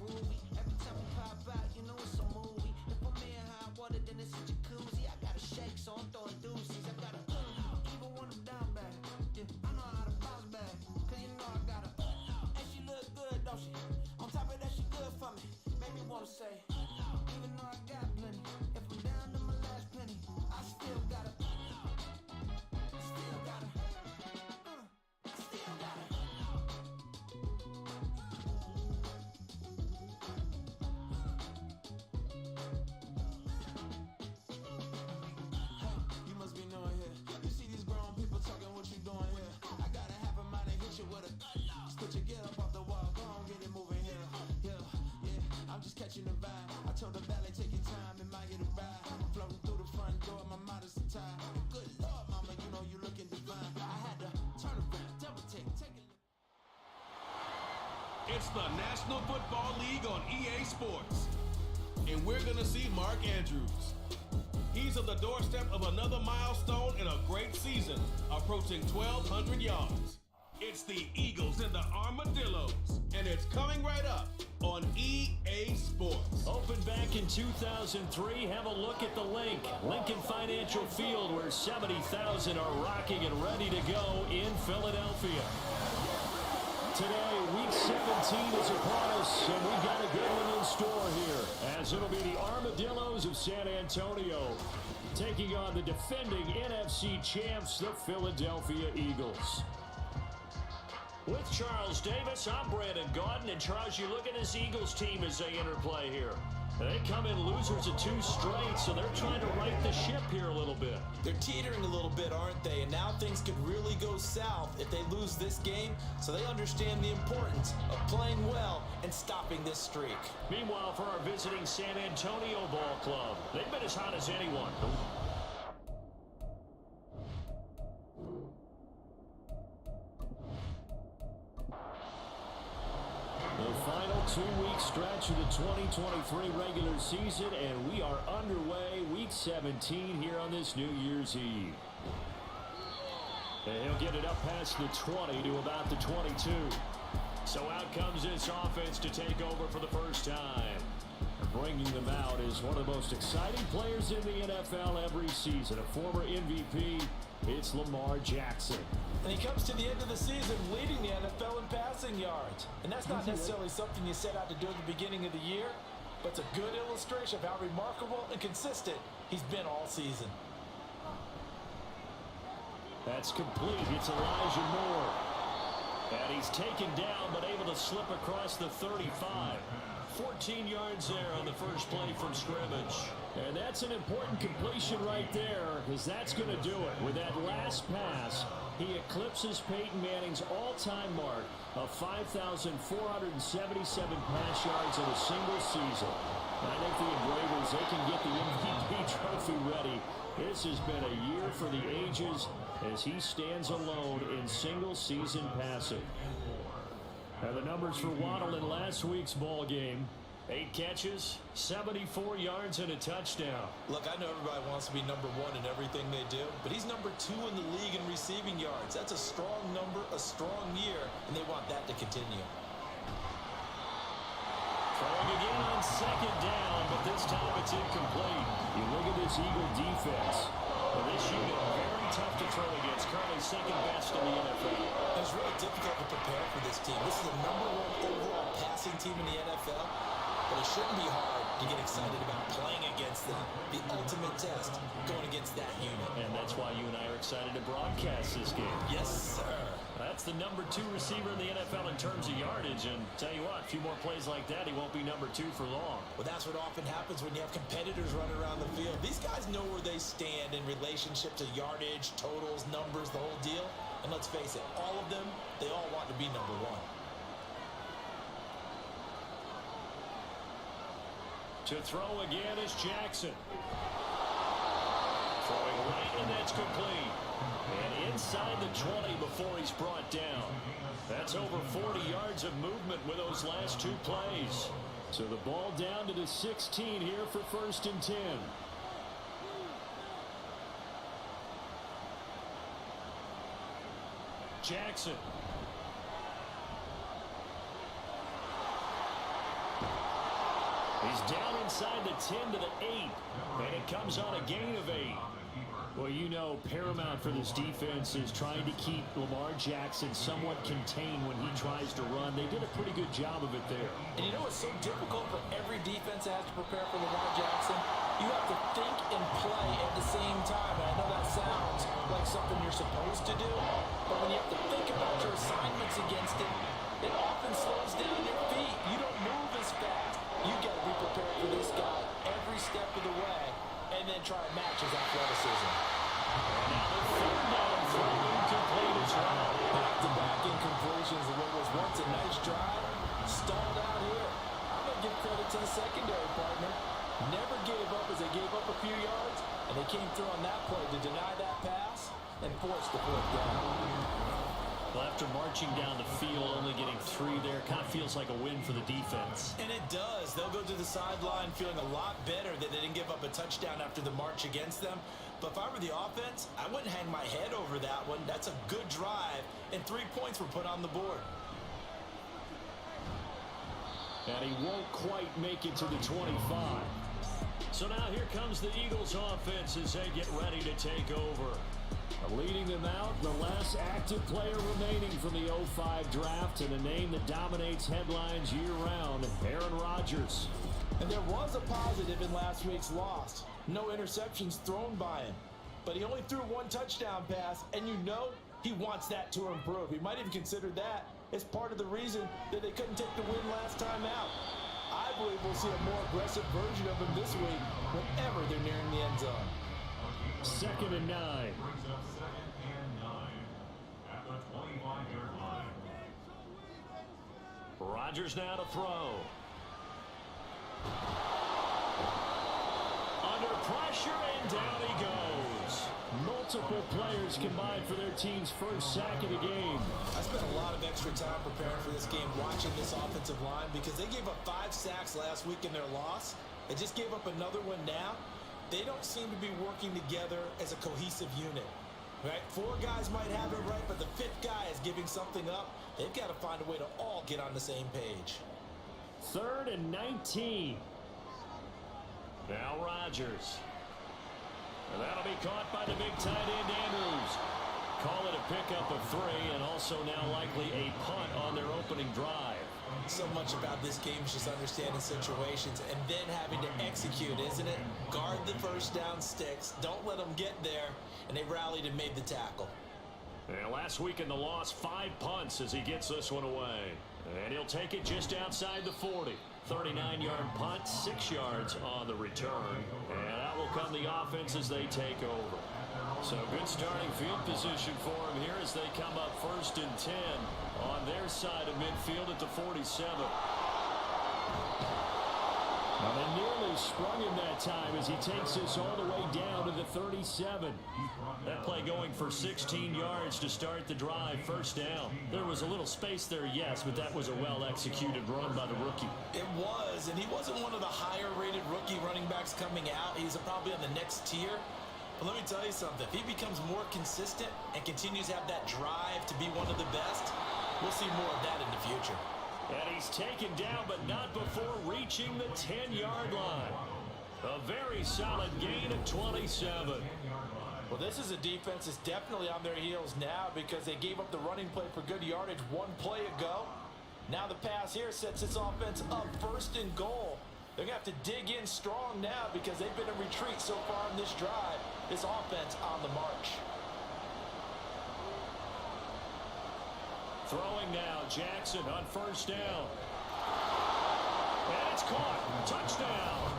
movie. Every time we pop out, you know it's a movie. If I'm in hot water, then it's a jacuzzi. I got a shake, so I'm throwing deuces. I got a even when I'm down bad. Yeah, I know how to bounce back. Cause you know I got a and she look good, don't she? On top of that, she good for me. Make me wanna say, even though I got plenty, if I'm down to my last penny, I still gotta, still gotta, still gotta. You must be knowing here. You see these grown people talking, what you doing here? I gotta have a mind and hit you with a split your get up off the wall, go on, get it moving here. Yeah, I'm just catching the vibe. I told the valet, take your time, it might get a ride. Floating through the front door, my modest attire. Good Lord, mama, you know you looking divine. I had to turn around, double take a look. It's the National Football League on EA Sports. And we're going to see Mark Andrews. He's on the doorstep of another milestone in a great season, approaching 1,200 yards. It's the Eagles and the Armadillos, and it's coming right up on EA Sports. Opened back in 2003, have a look at the link. Lincoln Financial Field, where 70,000 are rocking and ready to go in Philadelphia. Today, Week 17 is upon us, and we've got a good one in store here, as it'll be the Armadillos of San Antonio taking on the defending NFC champs, the Philadelphia Eagles. With Charles Davis, I'm Brandon Gaudin, and Charles, you look at this Eagles team as they interplay here. They come in losers of 2 straight, so they're trying to right the ship here a little bit. They're teetering a little bit, aren't they? And now things could really go south if they lose this game, so they understand the importance of playing well and stopping this streak. Meanwhile, for our visiting San Antonio Ball Club, they've been as hot as anyone. The final 2-week stretch of the 2023 regular season, and we are underway Week 17 here on this New Year's Eve. And he'll get it up past the 20 to about the 22. So out comes this offense to take over for the first time. Bringing them out is one of the most exciting players in the NFL every season, a former MVP. It's Lamar Jackson. And he comes to the end of the season leading the NFL in passing yards. And that's not necessarily something you set out to do at the beginning of the year, but it's a good illustration of how remarkable and consistent he's been all season. That's complete. It's Elijah Moore. And he's taken down, but able to slip across the 35. 14 yards there on the first play from scrimmage. And that's an important completion right there, because that's going to do it. With that last pass, he eclipses Peyton Manning's all-time mark of 5,477 pass yards in a single season. And I think the Engravers, they can get the MVP trophy ready. This has been a year for the ages as he stands alone in single-season passing. And the numbers for Waddle in last week's ball game: 8 catches, 74 yards, and a touchdown. Look, I know everybody wants to be number 1 in everything they do, but he's number 2 in the league in receiving yards. That's a strong number, a strong year, and they want that to continue. Throwing again on second down, but this time it's incomplete. You look at this Eagle defense. Well, this unit very tough to throw against, currently second best in the NFL. It's really difficult to prepare for this team. This is the number 1 overall passing team in the NFL, but it shouldn't be hard to get excited about playing against them. The ultimate test going against that unit. And that's why you and I are excited to broadcast this game. Yes, sir. That's the number 2 receiver in the NFL in terms of yardage, and tell you what, a few more plays like that, he won't be number 2 for long. Well, that's what often happens when you have competitors running around the field. These guys know where they stand in relationship to yardage, totals, numbers, the whole deal. And let's face it, all of them, they all want to be number 1. To throw again is Jackson. Throwing right, and that's complete. And inside the 20 before he's brought down. That's over 40 yards of movement with those last 2 plays. So the ball down to the 16 here for 1st and 10. Jackson. He's down inside the 10 to the 8, and it comes on a gain of 8. Well, you know, paramount for this defense is trying to keep Lamar Jackson somewhat contained when he tries to run. They did a pretty good job of it there. And you know what's so difficult for every defense that has to prepare for Lamar Jackson? You have to think and play at the same time. And I know that sounds like something you're supposed to do, but when you have to think about your assignments against him, it often slows down your feet. You don't move as fast. You got to be prepared for this guy every step of the way, and then try and match his athleticism. Now the third down throw incomplete as well. Back-to-back incompletions of what was once a nice drive. Stalled out here. I'm going to give credit to the secondary partner. Never gave up as they gave up a few yards, and they came through on that play to deny that pass and force the fourth down. Well, after marching down the field, only getting 3 there, kind of feels like a win for the defense. And it does. They'll go to the sideline feeling a lot better that they didn't give up a touchdown after the march against them. But if I were the offense, I wouldn't hang my head over that one. That's a good drive, and 3 points were put on the board. And he won't quite make it to the 25. So now here comes the Eagles offense as they get ready to take over. Leading them out, the last active player remaining from the 05 draft, and a name that dominates headlines year-round, Aaron Rodgers. And there was a positive in last week's loss. No interceptions thrown by him. But he only threw 1 touchdown pass, and you know he wants that to improve. He might even consider that as part of the reason that they couldn't take the win last time out. I believe we'll see a more aggressive version of him this week whenever they're nearing the end zone. 2nd and 9. Rodgers now to throw. Under pressure, and down he goes. Multiple players combined for their team's first sack of the game. I spent a lot of extra time preparing for this game, watching this offensive line, because they gave up 5 sacks last week in their loss. They just gave up another one now. They don't seem to be working together as a cohesive unit. Right? 4 guys might have it right, but the 5th guy is giving something up. They've got to find a way to all get on the same page. 3rd and 19. Now Rodgers. And that'll be caught by the big tight end, Andrews. Call it a pickup of 3, and also now likely a punt on their opening drive. So much about this game is just understanding situations and then having to execute, isn't it? Guard the first down sticks. Don't let them get there. And they rallied and made the tackle. And last week in the loss, 5 punts as he gets this one away. And he'll take it just outside the 40. 39-yard punt, 6 yards on the return. And out will come the offense as they take over. So good starting field position for him here as they come up 1st and 10 on their side of midfield at the 47. Now they nearly sprung him that time as he takes this all the way down to the 37. That play going for 16 yards to start the drive. 1st down. There was a little space there, yes, but that was a well-executed run by the rookie. It was, and he wasn't one of the higher-rated rookie running backs coming out. He's probably on the next tier. But let me tell you something. If he becomes more consistent and continues to have that drive to be one of the best, we'll see more of that in the future. And he's taken down, but not before reaching the 10-yard line. A very solid gain of 27. Well, this is a defense that's definitely on their heels now because they gave up the running play for good yardage 1 play ago. Now the pass here sets this offense up 1st and goal. They're going to have to dig in strong now because they've been in retreat so far in this drive. This offense on the march. Throwing now, Jackson on 1st down. And it's caught. Touchdown.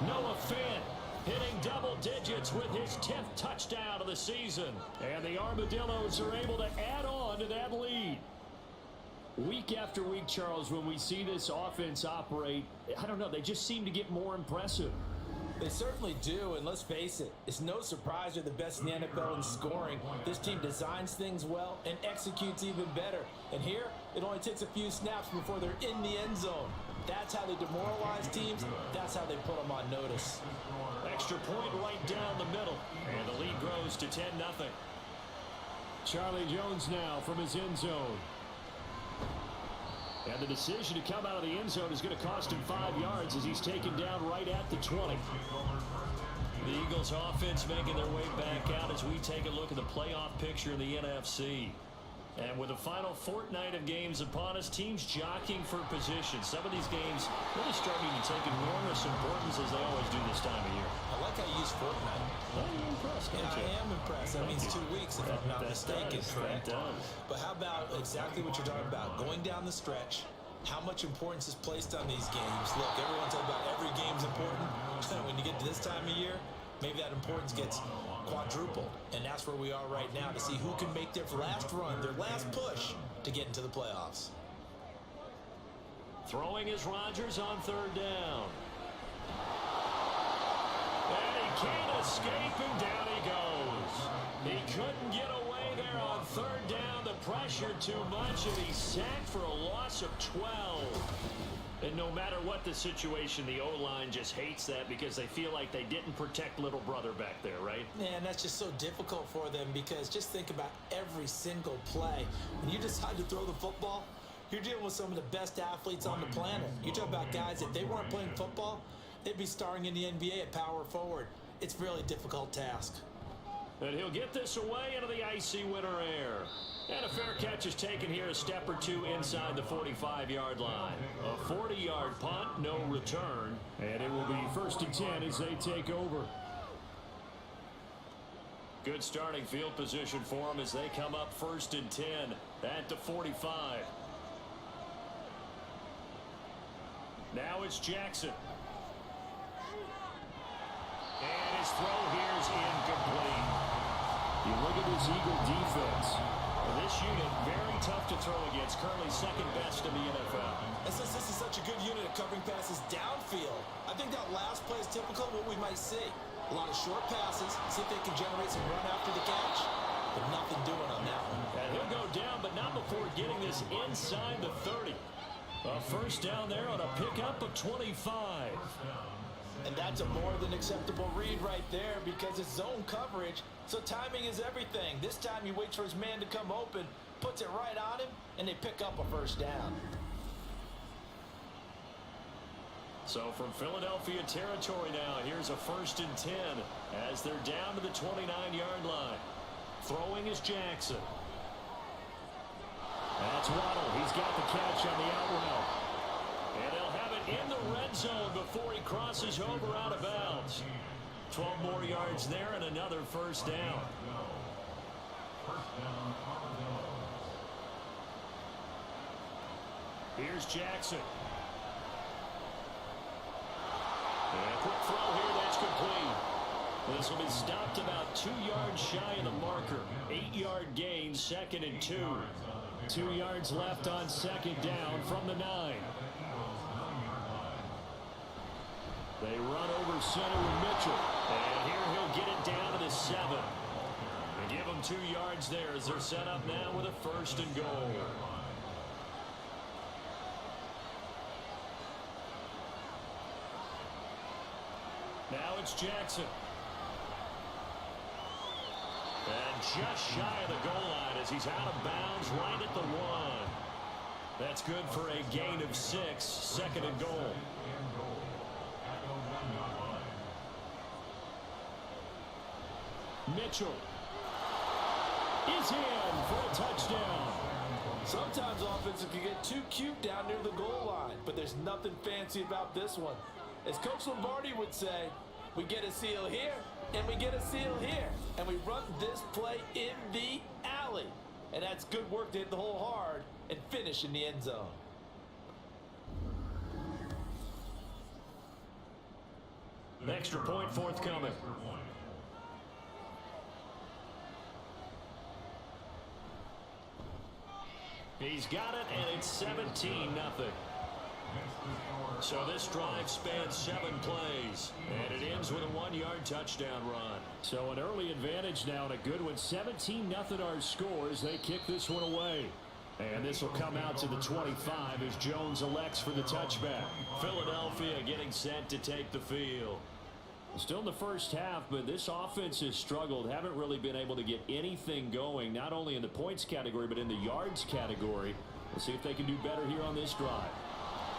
Noah Finn hitting double digits with his 10th touchdown of the season. And the Armadillos are able to add on to that lead. Week after week, Charles, when we see this offense operate, I don't know, they just seem to get more impressive. They certainly do, and let's face it, it's no surprise they're the best in the NFL in scoring. This team designs things well and executes even better. And here, it only takes a few snaps before they're in the end zone. That's how they demoralize teams. That's how they put them on notice. Extra point right down the middle, and the lead grows to 10-0. Charlie Jones now from his end zone. And the decision to come out of the end zone is going to cost him 5 yards as he's taken down right at the 20. The Eagles offense making their way back out as we take a look at the playoff picture in the NFC. And with the final fortnight of games upon us, teams jockeying for position. Some of these games really starting to take enormous importance as they always do this time of year. I like how you use fortnight. Well, you're impressed, aren't you? I am impressed. That means 2 weeks, if I'm not mistaken, correct? That does. But how about exactly what you're talking about? Going down the stretch, how much importance is placed on these games? Look, everyone's talking about every game's important. When you get to this time of year, maybe that importance gets quadrupled. And that's where we are right now to see who can make their last run, their last push to get into the playoffs. Throwing is Rodgers on 3rd down. And he can't escape, and down he goes. He couldn't get away there on 3rd down. The pressure too much, and he's sacked for a loss of 12. And no matter what the situation, the O-line just hates that because they feel like they didn't protect little brother back there, right? Man, that's just so difficult for them because just think about every single play. When you decide to throw the football, you're dealing with some of the best athletes on the planet. You talk about guys, if they weren't playing football, they'd be starring in the NBA at power forward. It's a really difficult task. And he'll get this away into the icy winter air. And a fair catch is taken here a step or two inside the 45-yard line. A 40-yard punt, no return. And it will be 1st and 10 as they take over. Good starting field position for them as they come up 1st and 10 at the 45. Now it's Jackson. And his throw here is incomplete. You look at this Eagle defense. This unit, very tough to throw against. Currently 2nd best in the NFL. And since this is such a good unit at covering passes downfield, I think that last play is typical of what we might see. A lot of short passes, see if they can generate some run after the catch. But nothing doing on that one. And he'll go down, but not before getting this inside the 30. A 1st down there on a pickup of 25. And that's a more than acceptable read right there because it's zone coverage, so timing is everything. This time he waits for his man to come open, puts it right on him, and they pick up a 1st down. So from Philadelphia territory now, here's a 1st and 10 as they're down to the 29-yard line. Throwing is Jackson. That's Waddle. He's got the catch on the out route. And they'll have it in the red zone before he crosses over out of bounds. 12 more yards there and another 1st down. Here's Jackson. And a quick throw here, that's complete. This will be stopped about 2 yards shy of the marker. 8-yard gain, 2nd and 2. 2 yards left on 2nd down from the 9. They run over center with Mitchell. And here he'll get it down to the 7. And give them 2 yards there as they're set up now with a 1st and goal. Now it's Jackson. And just shy of the goal line as he's out of bounds right at the 1. That's good for a gain of 6, 2nd and goal. Mitchell is in for a touchdown. Sometimes offenses can get too cute down near the goal line, but there's nothing fancy about this one. As Coach Lombardi would say, we get a seal here, and we get a seal here, and we run this play in the alley. And that's good work to hit the hole hard and finish in the end zone. Extra point forthcoming. He's got it, and it's 17-0. So this drive spans 7 plays, and it ends with a 1-yard touchdown run. So an early advantage now, and a good one. 17-0 our scores. They kick this one away. And this will come out to the 25 as Jones elects for the touchback. Philadelphia getting set to take the field. Still in the first half, but this offense has struggled. Haven't really been able to get anything going, not only in the points category, but in the yards category. Let's see if they can do better here on this drive.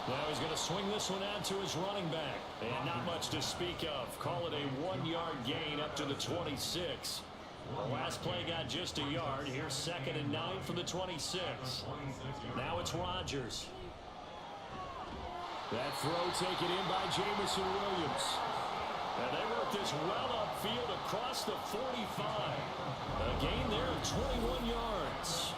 Now he's going to swing this one out to his running back. And not much to speak of. Call it a 1-yard gain up to the 26. The last play got just a yard. Here's 2nd and 9 from the 26. Now it's Rodgers. That throw taken in by Jamison Williams. And they work this well upfield across the 45. A gain there of 21 yards.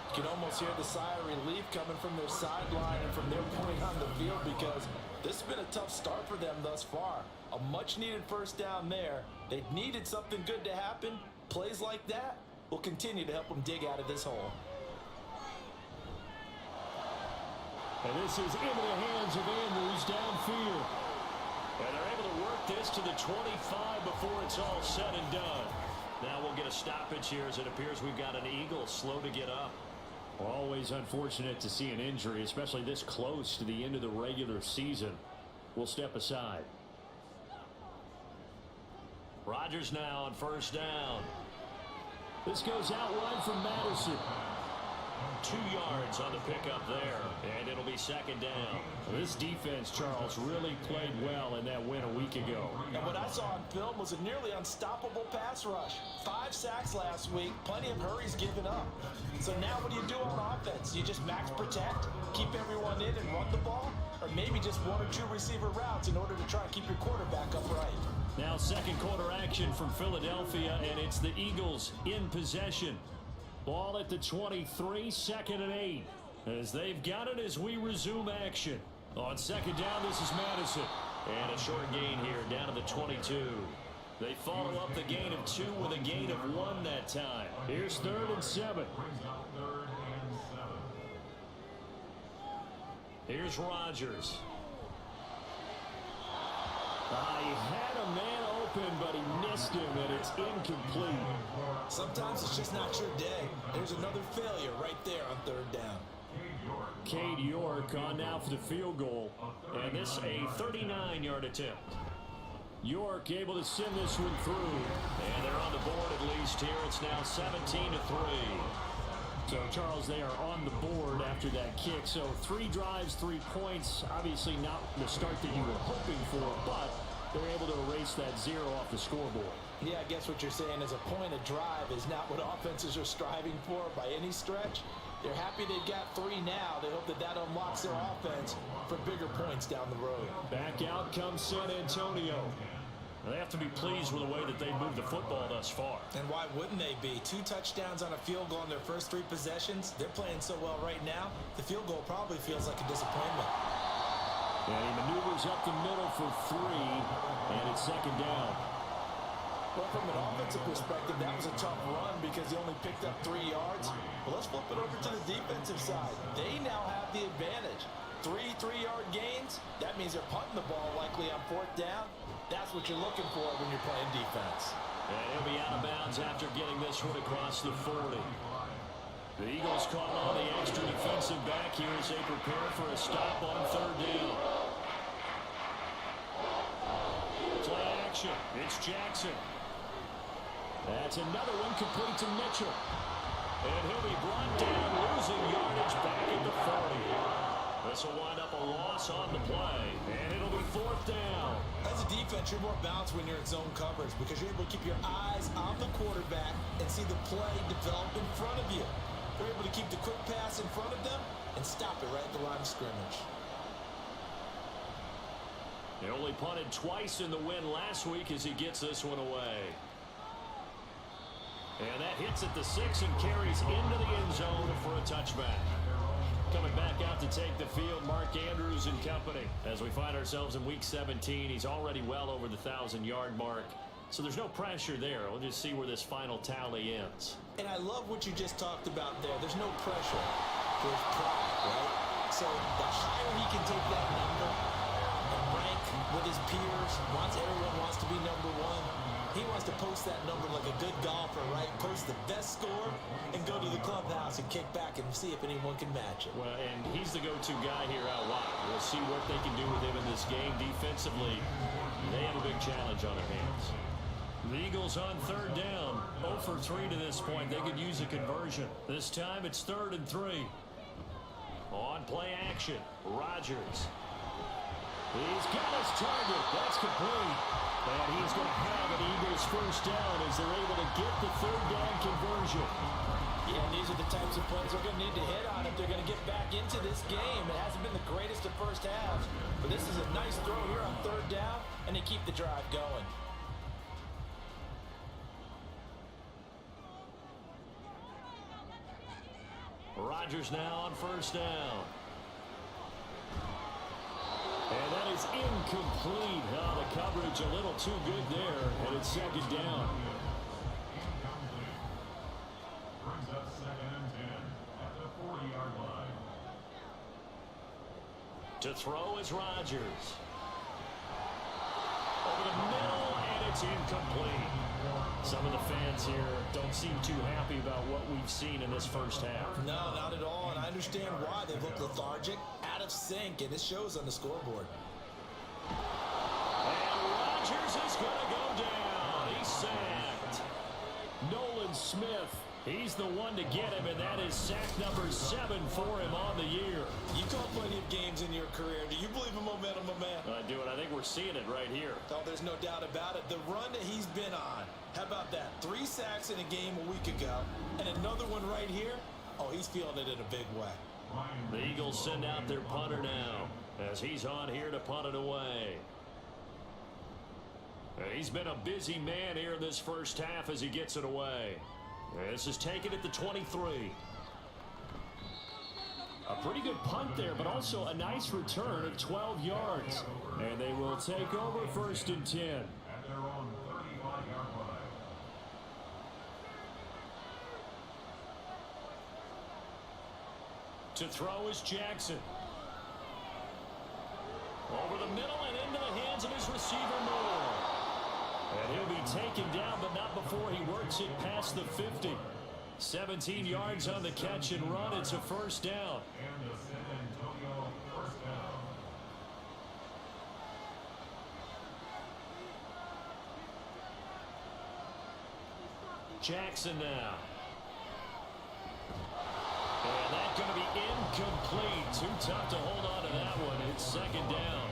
You can almost hear the sigh of relief coming from their sideline and from their point on the field, because this has been a tough start for them thus far. A much-needed first down there. They needed something good to happen. Plays like that will continue to help them dig out of this hole. And this is into the hands of Andrews downfield. And they're able to work this to the 25 before it's all said and done. Now we'll get a stoppage here as it appears we've got an Eagle slow to get up. Always unfortunate to see an injury, especially this close to the end of the regular season. We'll step aside. Rodgers now on first down. This goes out wide from Madison. 2 yards on the pickup there, and it'll be 2nd down. This defense, Charles, really played well in that win a week ago. And what I saw on film was a nearly unstoppable pass rush. 5 sacks last week, plenty of hurries given up. So now what do you do on offense? You just max protect, keep everyone in and run the ball? Or maybe just 1 or 2 receiver routes in order to try and keep your quarterback upright? Now second quarter action from Philadelphia, and it's the Eagles in possession. Ball at the 23, 2nd and 8. As they've got it as we resume action. On 2nd down, this is Madison. And a short gain here down to the 22. They follow up the gain of 2 with a gain of 1 that time. Here's 3rd and 7. Here's Rodgers. He had a man open, but he missed him, and it's incomplete. Sometimes it's just not your day. There's another failure right there on 3rd down. Cade York on now for the field goal, and this a 39-yard attempt. York able to send this one through, and they're on the board at least here. It's now 17-3. So, Charles, they are on the board after that kick. So 3 drives, 3 points. Obviously not the start that you were hoping for, but they're able to erase that 0 off the scoreboard. Yeah, I guess what you're saying is a point of drive is not what offenses are striving for by any stretch. They're happy they've got 3 now. They hope that that unlocks their offense for bigger points down the road. Back out comes San Antonio. They have to be pleased with the way that they moved the football thus far. And why wouldn't they be? 2 touchdowns on a field goal in their first 3 possessions. They're playing so well right now, the field goal probably feels like a disappointment. And he maneuvers up the middle for 3, and it's 2nd down. Well, from an offensive perspective, that was a tough run because he only picked up 3 yards. But let's flip it over to the defensive side. They now have the advantage. 3 3-yard gains, that means they're punting the ball likely on 4th down. That's what you're looking for when you're playing defense. And he'll be out of bounds after getting this one across the 40. The Eagles call on the extra defensive back here as they prepare for a stop on 3rd down. Play action. It's Jackson. That's another one complete to Mitchell. And he'll be brought down, losing yardage back at the 40. This will wind up a loss on the play, and it'll be 4th down. As a defense, you're more balanced when you're in zone coverage because you're able to keep your eyes on the quarterback and see the play develop in front of you. They're able to keep the quick pass in front of them and stop it right at the line of scrimmage. They only punted twice in the win last week as he gets this one away. And that hits at the 6 and carries into the end zone for a touchback. Coming back out to take the field, Mark Andrews and company. As we find ourselves in Week 17, he's already well over the 1,000-yard mark. So there's no pressure there. We'll just see where this final tally ends. And I love what you just talked about there. There's no pressure. There's pride, right? So the higher he can take that number and rank with his peers, everyone wants to be number 1. He wants to post that number like a good golfer, right? Post the best score and go to the clubhouse and kick back and see if anyone can match it. Well, and he's the go-to guy here out wide. We'll see what they can do with him in this game. Defensively, they have a big challenge on their hands. The Eagles on third down. 0 for 3 to this point. They could use a conversion. This time it's 3rd and 3. On play action, Rodgers. He's got his target. That's complete. And he's going to have an Eagles first down as they're able to get the 3rd down conversion. Yeah, these are the types of plays they're going to need to hit on if they're going to get back into this game. It hasn't been the greatest of first halves, but this is a nice throw here on 3rd down, and they keep the drive going. Rodgers now on first down. And that is incomplete. Oh, the coverage a little too good there, and it's 2nd down. Brings up 2nd and 10 at the 40-yard line. To throw is Rodgers. Over the middle, and it's incomplete. Some of the fans here don't seem too happy about what we've seen in this first half. No, not at all, and I understand why. They look lethargic, out of sync, and it shows on the scoreboard. And Rodgers is going to go down. He's sacked. Nolan Smith, he's the one to get him, and that is sack number 7 for him on the year. You caught plenty of games in your career. Do you believe in momentum, my man? I do, and I think we're seeing it right here. Oh, there's no doubt about it. The run that he's been on. How about that? 3 sacks in a game a week ago, and another one right here. Oh, he's feeling it in a big way. The Eagles send out their punter now as he's on here to punt it away. He's been a busy man here in this first half as he gets it away. This is taken at the 23. A pretty good punt there, but also a nice return of 12 yards. And they will take over 1st and 10. At their own 35-yard line. To throw is Jackson. Over the middle and into the hands of his receiver, Moore. And he'll be taken down, but not before he works it past the 50. 17 yards on the catch and run. It's a first down. And the San Antonio first down. Jackson now. And that's going to be incomplete. Too tough to hold on to that one. It's 2nd down.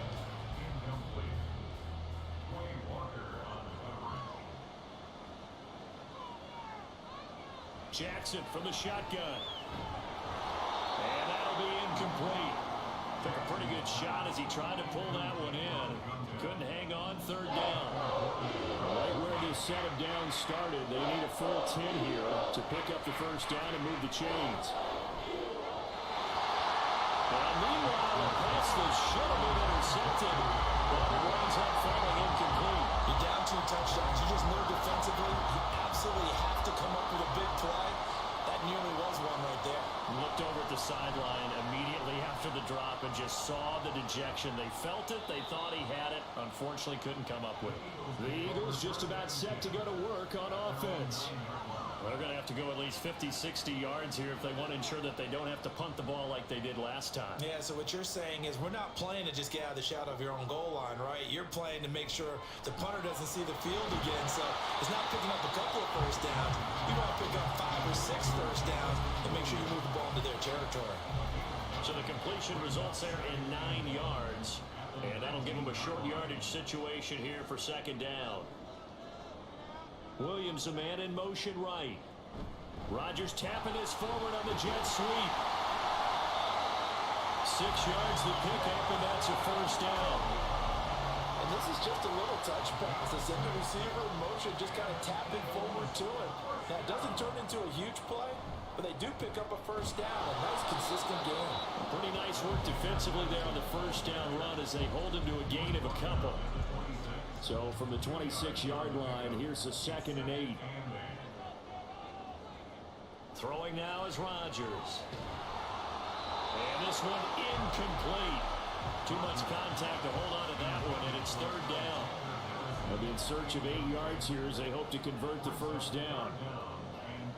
Incomplete. Quay Walker on the coverage. Jackson from the shotgun. And that'll be incomplete. Took a pretty good shot as he tried to pull that one in. Couldn't hang on. 3rd down. Right where this set of downs started, they need a full 10 here to pick up the first down and move the chains. And meanwhile, a pass that should have been intercepted, but it winds up falling incomplete. You're down 2 touchdowns. You just know defensively you absolutely have to come up with a big play. That nearly was one right there. Looked over at the sideline immediately after the drop and just saw the dejection. They felt it. They thought he had it. Unfortunately, couldn't come up with it. The Eagles just about set to go to work on offense. They're going to have to go at least 50, 60 yards here if they want to ensure that they don't have to punt the ball like they did last time. Yeah, so what you're saying is we're not playing to just get out of the shadow of your own goal line, right? You're playing to make sure the punter doesn't see the field again. So it's not picking up a couple of first downs. You want to pick up 5 or 6 first downs and make sure you move the ball into their territory. So the completion results there in 9 yards. And that'll give them a short yardage situation here for 2nd down. Williams, a man in motion right. Rodgers tapping his forward on the jet sweep. 6 yards the pickup, and that's a first down. And this is just a little touch pass. They send the receiver in motion, just kind of tapping forward to him. Now, it doesn't turn into a huge play, but they do pick up a first down. A nice, consistent game. Pretty nice work defensively there on the first down run as they hold him to a gain of a couple. So from the 26-yard line, here's the 2nd and 8. Throwing now is Rodgers. And this one incomplete. Too much contact to hold on to that one, and it's 3rd down. They'll be in search of 8 yards here as they hope to convert the first down. And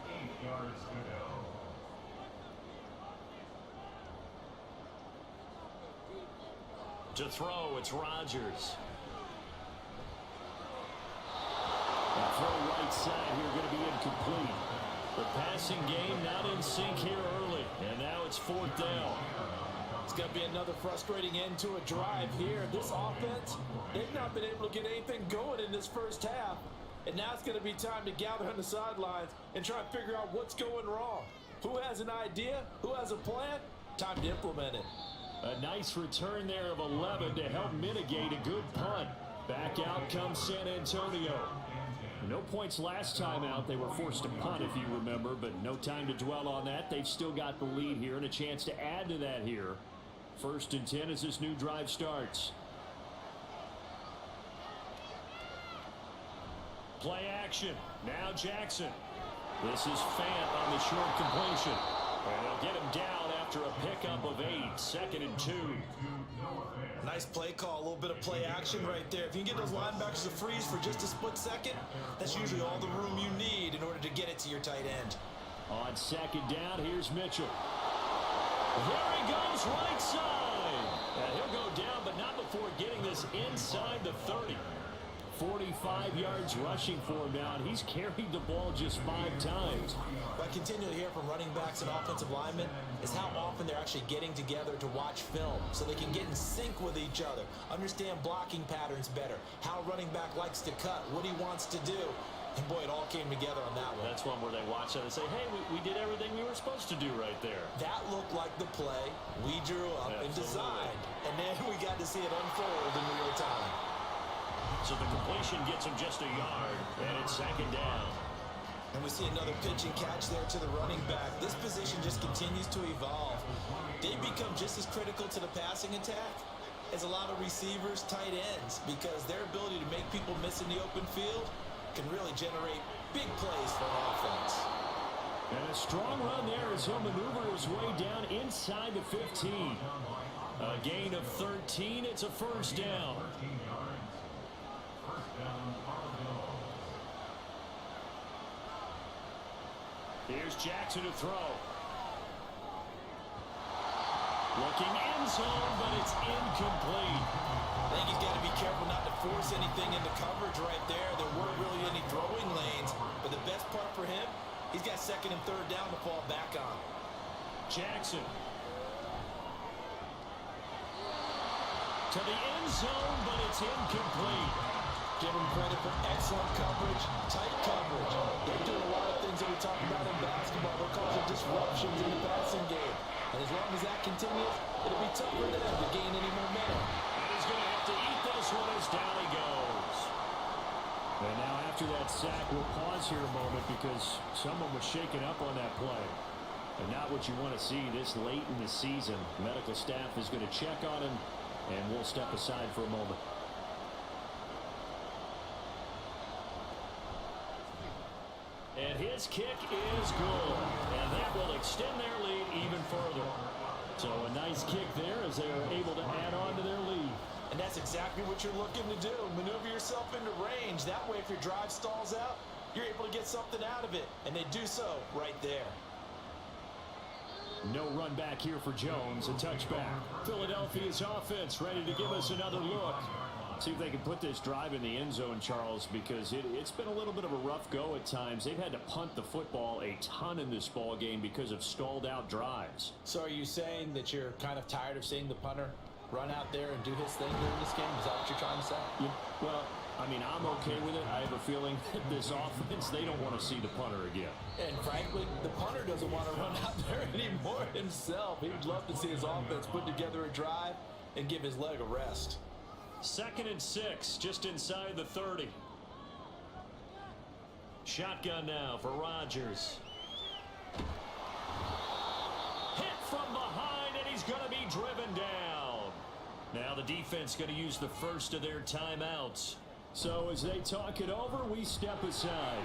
8 yards to go. To throw, it's Rodgers. The throw right side here going to be incomplete. The passing game not in sync here early. And now it's 4th down. It's going to be another frustrating end to a drive here. This offense, they've not been able to get anything going in this first half. And now it's going to be time to gather on the sidelines and try and figure out what's going wrong. Who has an idea? Who has a plan? Time to implement it. A nice return there of 11 to help mitigate a good punt. Back out comes San Antonio. No points last time out. They were forced to punt, if you remember, but no time to dwell on that. They've still got the lead here and a chance to add to that here. 1st and 10 as this new drive starts. Play action. Now Jackson. This is Fant on the short completion. And they'll get him down after a pickup of 8. 2nd and 2. Nice play call, a little bit of play action right there. If you can get those linebackers to freeze for just a split second, that's usually all the room you need in order to get it to your tight end. On 2nd down, here's Mitchell. There he goes, right side. And he'll go down, but not before getting this inside the 30. 45 yards rushing for him now, and he's carried the ball just 5 times. What I continue to hear from running backs and offensive linemen is how often they're actually getting together to watch film so they can get in sync with each other, understand blocking patterns better, how a running back likes to cut, what he wants to do. And boy, it all came together on that one. That's one where they watch that and say, hey, we did everything we were supposed to do right there. That looked like the play we drew up and designed. And then we got to see it unfold in real time. So the completion gets him just a yard, and it's 2nd down. And we see another pitch and catch there to the running back. This position just continues to evolve. They become just as critical to the passing attack as a lot of receivers, tight ends, because their ability to make people miss in the open field can really generate big plays for an offense. And a strong run there as he'll maneuver his way down inside the 15. A gain of 13. It's a 1st down. Here's Jackson to throw. Looking end zone, but it's incomplete. I think he's got to be careful not to force anything into coverage right there. There weren't really any throwing lanes, but the best part for him, he's got 2nd and 3rd down to fall back on. Jackson. To the end zone, but it's incomplete. Give him credit for excellent coverage, tight coverage. They're doing a lot of things that we talk about in basketball. They're causing disruptions in the passing game. And as long as that continues, it'll be tough for them to gain any momentum. And he's going to have to eat this one as down he goes. And now after that sack, we'll pause here a moment because someone was shaken up on that play. And not what you want to see this late in the season. Medical staff is going to check on him, and we'll step aside for a moment. And his kick is good. And that will extend their lead even further. So a nice kick there as they are able to add on to their lead. And that's exactly what you're looking to do. Maneuver yourself into range. That way, if your drive stalls out, you're able to get something out of it. And they do so right there. No run back here for Jones. A touchback. Philadelphia's offense ready to give us another look. See if they can put this drive in the end zone, Charles, because it's been a little bit of a rough go at times. They've had to punt the football a ton in this ball game because of stalled out drives. So are you saying that you're kind of tired of seeing the punter run out there and do his thing during this game? Is that what you're trying to say? Yeah, well, I mean, I'm okay with it. I have a feeling that this offense, they don't want to see the punter again. And frankly, the punter doesn't want to run out there anymore himself. He'd love to see his offense put together a drive and give his leg a rest. 2nd and 6, just inside the 30. Shotgun now for Rodgers. Hit from behind, and he's going to be driven down. Now the defense going to use the first of their timeouts. So as they talk it over, we step aside.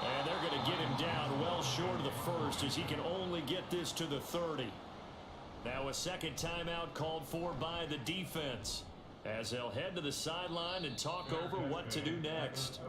And they're going to get him down well short of the first as he can only get this to the 30. Now a second timeout called for by the defense. as they'll head to the sideline and talk over what to do next.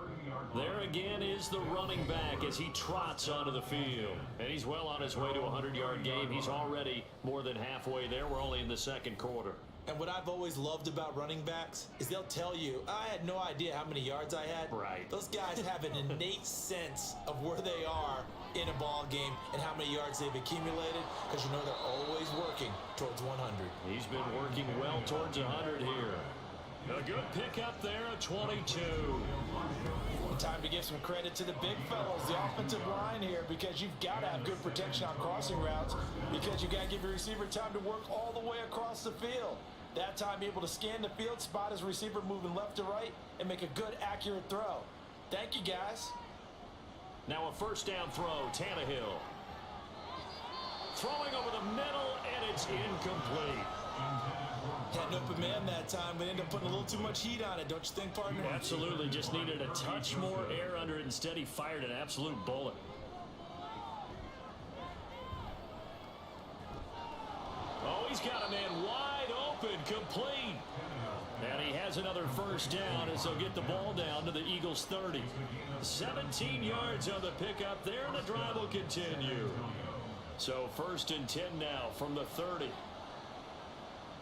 There again is the running back as he trots onto the field. And he's well on his way to a 100-yard game. He's already more than halfway there. We're only in the second quarter. And what I've always loved about running backs is they'll tell you, I had no idea how many yards I had. Right. Those guys have an innate sense of where they are in a ball game and how many yards they've accumulated, because you know they're always working towards 100. He's been working well towards 100 here. A good pickup there at 22. Time to give some credit to the big fellows, the offensive line here, because you've got to have good protection on crossing routes, because you've got to give your receiver time to work all the way across the field. That time able to scan the field, spot his receiver moving left to right, and make a good, accurate throw. Thank you, guys. Now a first down throw, Tannehill. Throwing over the middle, and it's incomplete. Had an open man that time, but ended up putting a little too much heat on it, don't you think, partner? Absolutely, just needed a touch more air under it. Instead, he fired an absolute bullet. Oh, he's got a man wide open, complete. And he has another first down as they'll get the ball down to the Eagles' 30. 17 yards on the pickup there, and the drive will continue. So first and 10 now from the 30.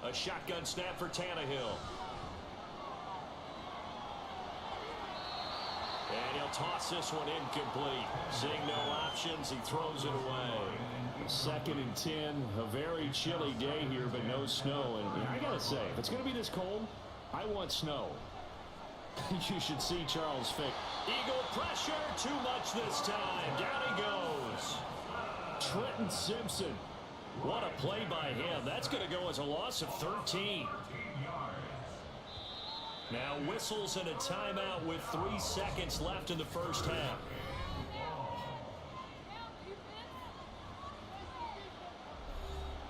A shotgun snap for Tannehill. And he'll toss this one incomplete. Seeing no options, he throws it away. Second and 10, a very chilly day here, but no snow. And I got to say, if it's going to be this cold, I want snow. You should see Charles' face. Eagle pressure, too much this time. Down he goes. Trenton Simpson. What a play by him. That's going to go as a loss of 13. Now whistles and a timeout with 3 seconds left in the first half.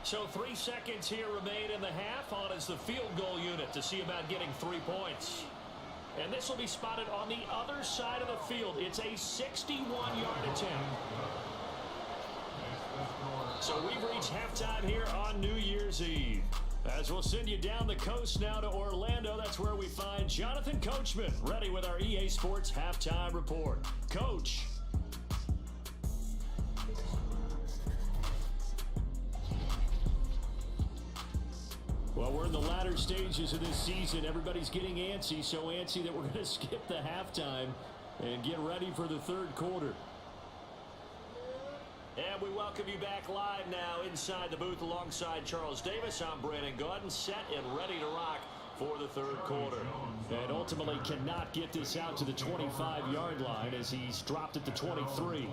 So 3 seconds here remain in the half. On is the field goal unit to see about getting 3 points. And this will be spotted on the other side of the field. It's a 61-yard attempt. So we've reached halftime here on New Year's Eve. As we'll send you down the coast now to Orlando, that's where we find Jonathan Coachman, ready with our EA Sports Halftime Report. Coach. Well, we're in the latter stages of this season. Everybody's getting antsy, so antsy that we're going to skip the halftime and get ready for the third quarter. And we welcome you back live now inside the booth alongside Charles Davis. I'm Brandon Gaudin, set and ready to rock for the third quarter. And ultimately cannot get this out to the 25-yard line as he's dropped at the 23.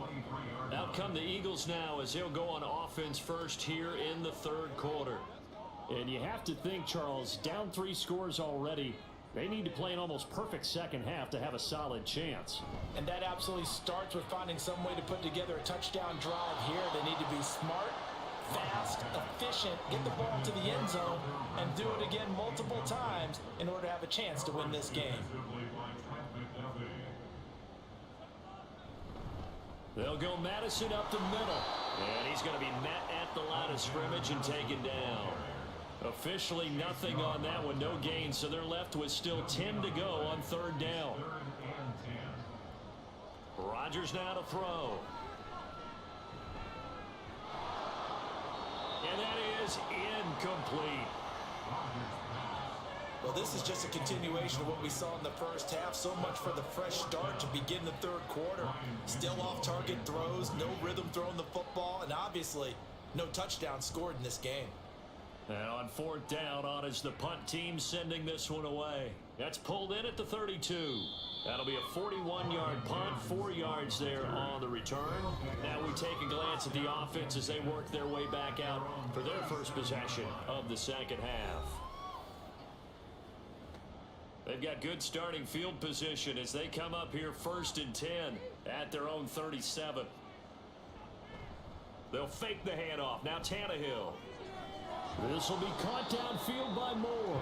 Out come the Eagles now as they'll go on offense first here in the third quarter. And you have to think, Charles, down 3 scores already. They need to play an almost perfect second half to have a solid chance. And that absolutely starts with finding some way to put together a touchdown drive here. They need to be smart, fast, efficient, get the ball to the end zone, and do it again multiple times in order to have a chance to win this game. They'll go Madison up the middle. And he's going to be met at the line of scrimmage and taken down. Officially nothing on that one, no gain, so they're left with still 10 to go on third down. Rodgers now to throw. And that is incomplete. Well, this is just a continuation of what we saw in the first half. So much for the fresh start to begin the third quarter. Still off-target throws, no rhythm throwing the football, and obviously no touchdown scored in this game. And on fourth down, on is the punt team sending this one away. That's pulled in at the 32. That'll be a 41-yard punt, 4 yards there on the return. Now we take a glance at the offense as they work their way back out for their first possession of the second half. They've got good starting field position as they come up here first and 10 at their own 37. They'll fake the handoff. Now Tannehill. This will be caught downfield by Moore.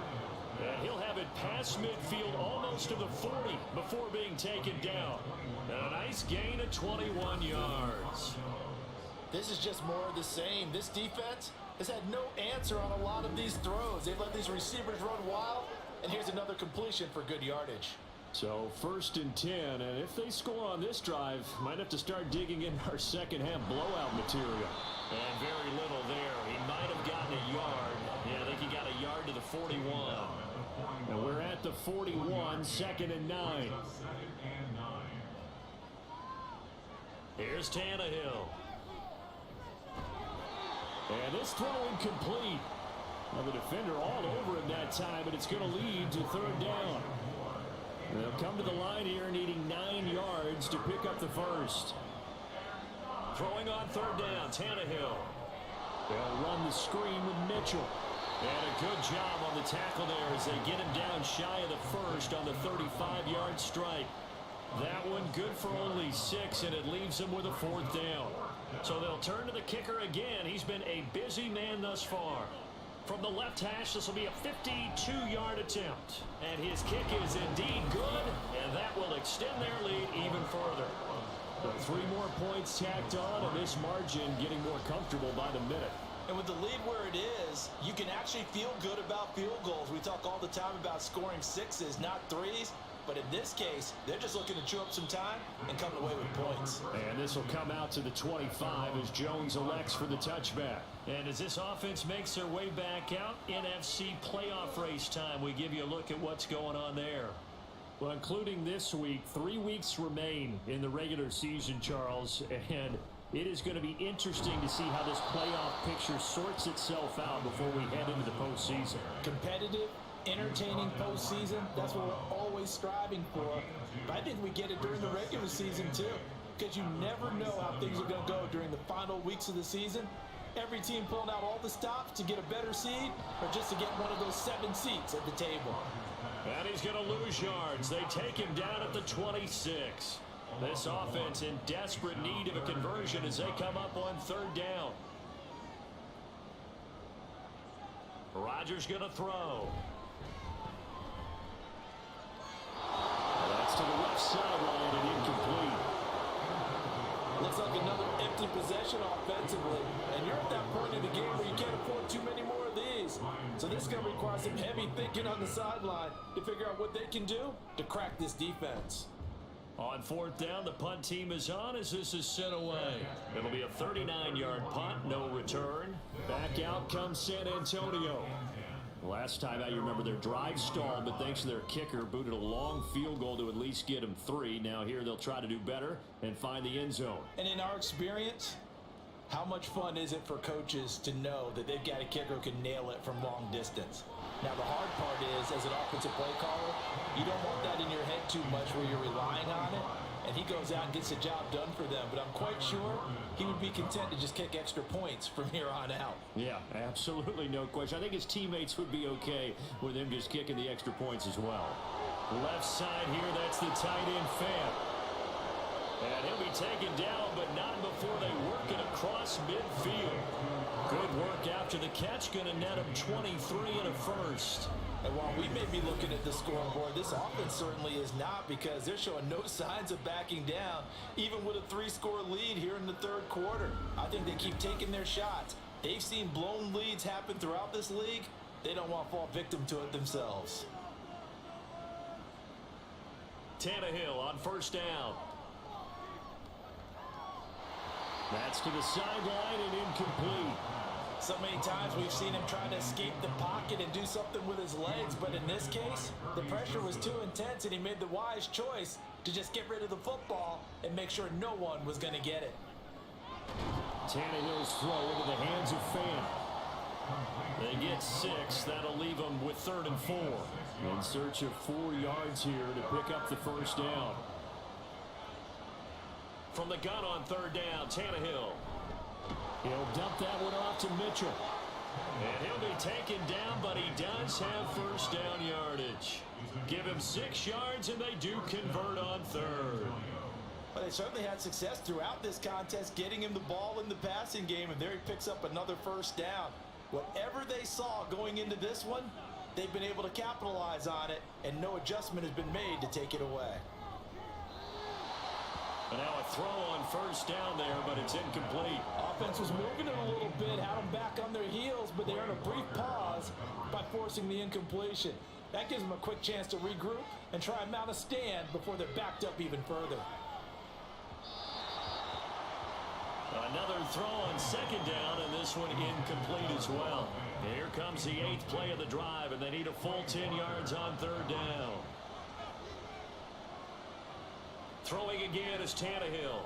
And he'll have it past midfield almost to the 40 before being taken down. And a nice gain of 21 yards. This is just more of the same. This defense has had no answer on a lot of these throws. They've let these receivers run wild, And here's another completion for good yardage. So 1st and 10, and if they score on this drive, might have to start digging in our second half blowout material. And very little there. He might have gotten a yard. Yeah, I think he got a yard to the 41. And we're at the 41, 2nd and 9. Here's Tannehill. And this throw incomplete. Well, the defender all over him that time, but it's going to lead to 3rd down. And they'll come to the line here needing 9 yards to pick up the first. Throwing on 3rd down, Tannehill. They'll run the screen with Mitchell. And a good job on the tackle there as they get him down shy of the first on the 35-yard strike. That one good for only 6, and it leaves them with a 4th down. So they'll turn to the kicker again. He's been a busy man thus far. From the left hash, this will be a 52-yard attempt. And his kick is indeed good, and that will extend their lead even further. So 3 more points tacked on, and this margin getting more comfortable by the minute. And with the lead where it is, you can actually feel good about field goals. We talk all the time about scoring 6s, not 3s. But in this case, they're just looking to chew up some time and come away with points. And this will come out to the 25 as Jones elects for the touchback. And as this offense makes their way back out, NFC playoff race time, we give you a look at what's going on there. Well, including this week, 3 weeks remain in the regular season, Charles, and it is going to be interesting to see how this playoff picture sorts itself out before we head into the postseason. Competitive, entertaining postseason, that's what we're always striving for. But I think we get it during the regular season too, because you never know how things are going to go during the final weeks of the season. Every team pulling out all the stops to get a better seed or just to get one of those 7 seats at the table. And he's going to lose yards. They take him down at the 26. This offense in desperate need of a conversion as they come up on 3rd down. Rodgers going to throw. That's to the left sideline and incomplete. Looks like another empty possession offensively. And you're at that point in the game where you can't afford too many more of these. So this is going to require some heavy thinking on the sideline to figure out what they can do to crack this defense. On 4th down, the punt team is on as this is sent away. It'll be a 39-yard punt, no return. Back out comes San Antonio. Last time out, you remember their drive stalled, but thanks to their kicker, booted a long field goal to at least get them 3. Now here they'll try to do better and find the end zone. And in our experience, how much fun is it for coaches to know that they've got a kicker who can nail it from long distance? Now the hard part is, as an offensive play caller, you don't want that in your head too much where you're relying on it. And he goes out and gets the job done for them. But I'm quite sure he would be content to just kick extra points from here on out. Yeah, absolutely no question. I think his teammates would be okay with him just kicking the extra points as well. Left side here, that's the tight end Fant. And he'll be taken down, but not before they work it across midfield. Good work after the catch, going to net him 23 and a first. And while we may be looking at the scoreboard, this offense certainly is not, because they're showing no signs of backing down, even with a 3-score lead here in the 3rd quarter. I think they keep taking their shots. They've seen blown leads happen throughout this league. They don't want to fall victim to it themselves. Tannehill on 1st down. That's to the sideline and incomplete. So many times we've seen him trying to escape the pocket and do something with his legs, but in this case, the pressure was too intense and he made the wise choice to just get rid of the football and make sure no one was going to get it. Tannehill's throw into the hands of Fant. They get 6. That'll leave them with 3rd and 4. In search of 4 yards here to pick up the 1st down. From the gun on 3rd down, Tannehill. He'll dump that one off to Mitchell. And he'll be taken down, but he does have 1st down yardage. Give him 6 yards, and they do convert on 3rd. Well, they certainly had success throughout this contest, getting him the ball in the passing game, and there he picks up another 1st down. Whatever they saw going into this one, they've been able to capitalize on it, and no adjustment has been made to take it away. And now a throw on 1st down there, but it's incomplete. Offense was moving it a little bit, had them back on their heels, but they earned a brief pause by forcing the incompletion. That gives them a quick chance to regroup and try and mount a stand before they're backed up even further. Another throw on second down, and this one incomplete as well. Here comes the 8th play of the drive, and they need a full 10 yards on third down. Throwing again is Tannehill.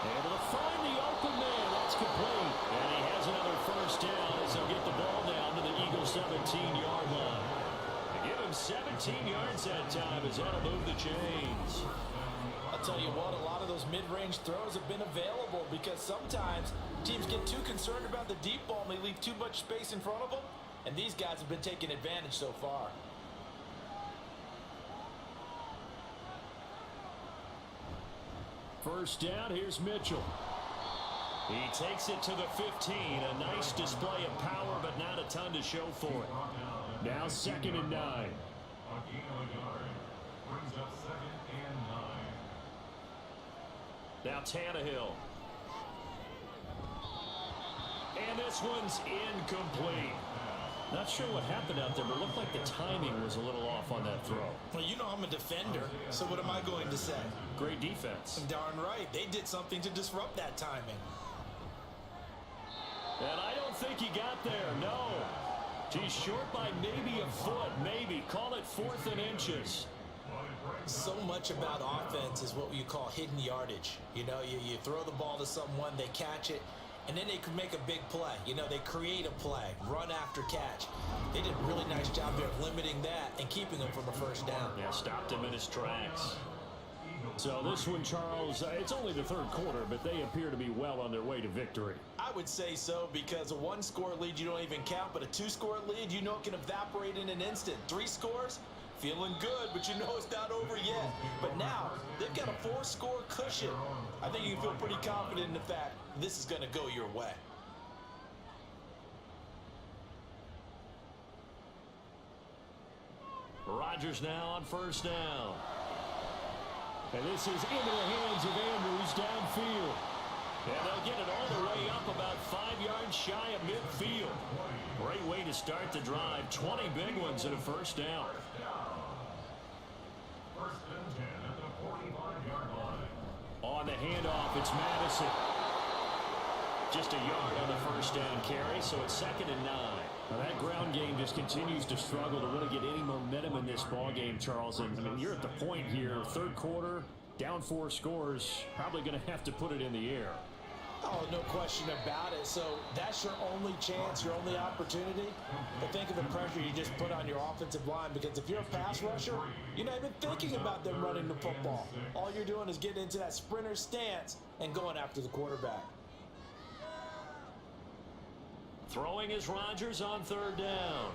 Able to find the open man. That's complete. And he has another first down as he'll get the ball down to the Eagles' 17-yard line. They give him 17 yards that time as that'll move the chains. I'll tell you what, a lot of those mid-range throws have been available because sometimes teams get too concerned about the deep ball and they leave too much space in front of them, and these guys have been taking advantage so far. First down, here's Mitchell. He takes it to the 15. A nice display of power, but not a ton to show for it. Now 2nd and 9. A gain of a yard. Brings up 2nd and 9. Now Tannehill. And this one's incomplete. Not sure what happened out there, but it looked like the timing was a little off on that throw. Well, you know I'm a defender, so what am I going to say? Great defense. Darn right. They did something to disrupt that timing. And I don't think he got there, no. He's short by maybe a foot, maybe. Call it 4th and inches. So much about offense is what you call hidden yardage. You know, you throw the ball to someone, they catch it, and then they can make a big play. You know, they create a play, run after catch. They did a really nice job there of limiting that and keeping him from a first down. Yeah, stopped him in his tracks. So this one, Charles, it's only the 3rd quarter, but they appear to be well on their way to victory. I would say so because a 1-score lead you don't even count, but a 2-score lead you know it can evaporate in an instant. 3 scores, feeling good, but you know it's not over yet. But now, they've got a 4-score cushion. I think you can feel pretty confident in the fact this is going to go your way. Rodgers now on first down. And this is into the hands of Andrews downfield. And they'll get it all the way up about 5 yards shy of midfield. Great way to start the drive. 20 big ones and a first down. 1st and 10 at the 45-yard line. On the handoff, it's Madison. Just a yard on the first down carry, so it's 2nd and 9. Now that ground game just continues to struggle to really get any momentum in this ball game, Charles. And I mean, you're at the point here, 3rd quarter, down 4 scores, probably going to have to put it in the air. Oh, no question about it. So that's your only chance, your only opportunity. But think of the pressure you just put on your offensive line, because if you're a pass rusher, you're not even thinking about them running the football. All you're doing is getting into that sprinter stance and going after the quarterback. Throwing is Rodgers on 3rd down.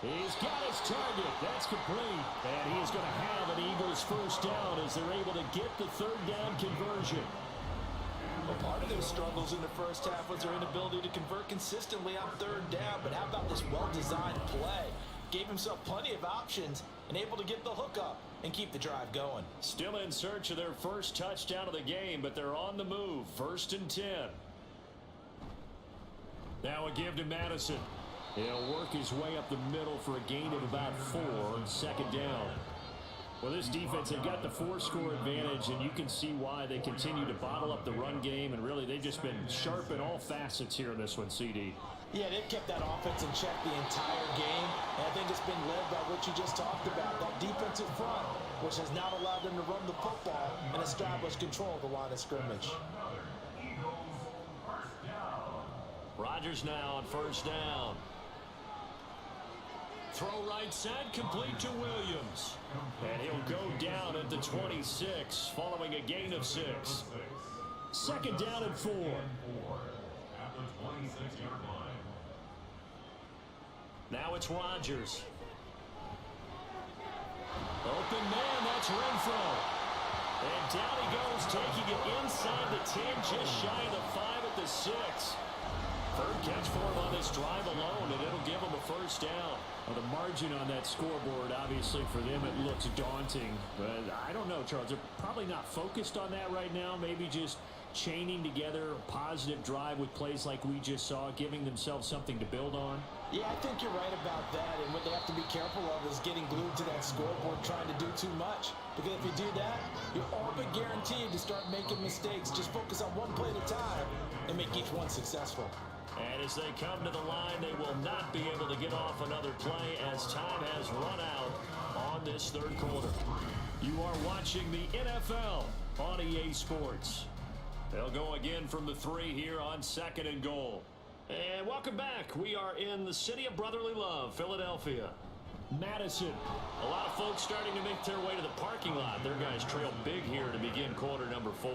He's got his target. That's complete. And he is going to have an Eagles first down as they're able to get the 3rd down conversion. Well, part of their struggles in the first half was their inability to convert consistently on 3rd down. But how about this well-designed play? Gave himself plenty of options and able to get the hook up and keep the drive going. Still in search of their first touchdown of the game, but they're on the move. 1st and 10. Now a give to Madison. He'll work his way up the middle for a gain of about 4. 2nd down. Well, this defense, they've got the 4-score advantage, and you can see why they continue to bottle up the run game, and really they've just been sharp in all facets here in this one, CD. Yeah, they've kept that offense in check the entire game, and I think it's been led by what you just talked about, that defensive front, which has not allowed them to run the football and establish control of the line of scrimmage. Rodgers now on first down. Throw right side, complete to Williams. And he'll go down at the 26, following a gain of 6. 2nd down and 4. At the 26-yard line. Now it's Rodgers. Open man, that's Renfro. And down he goes, taking it inside the 10, just shy of the 5 at the 6. 3rd catch for him on this drive alone, and it'll give him a first down. Well, the margin on that scoreboard, obviously, for them, it looks daunting. But I don't know, Charles. They're probably not focused on that right now. Maybe just chaining together a positive drive with plays like we just saw, giving themselves something to build on? Yeah, I think you're right about that. And what they have to be careful of is getting glued to that scoreboard trying to do too much. Because if you do that, you're all but guaranteed to start making mistakes. Just focus on one play at a time and make each one successful. And as they come to the line, they will not be able to get off another play as time has run out on this third quarter. You are watching the NFL on EA Sports. They'll go again from the 3 here on 2nd and goal. And welcome back. We are in the city of brotherly love, Philadelphia. Madison. A lot of folks starting to make their way to the parking lot. Their guys trail big here to begin quarter number 4.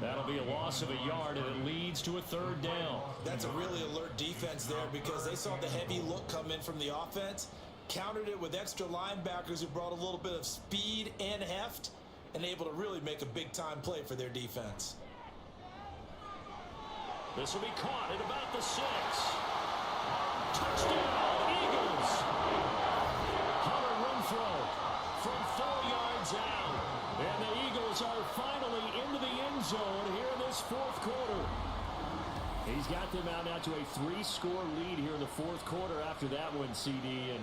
That'll be a loss of a yard, and it leads to a 3rd down. That's a really alert defense there because they saw the heavy look come in from the offense, countered it with extra linebackers who brought a little bit of speed and heft, and able to really make a big-time play for their defense. This will be caught at about the 6. Touchdown, Eagles! Hunter Renfrow from 4 yards out. And the Eagles are finally into the end zone here in this 4th quarter. He's got them out now to a 3-score lead here in the 4th quarter after that one, CD. And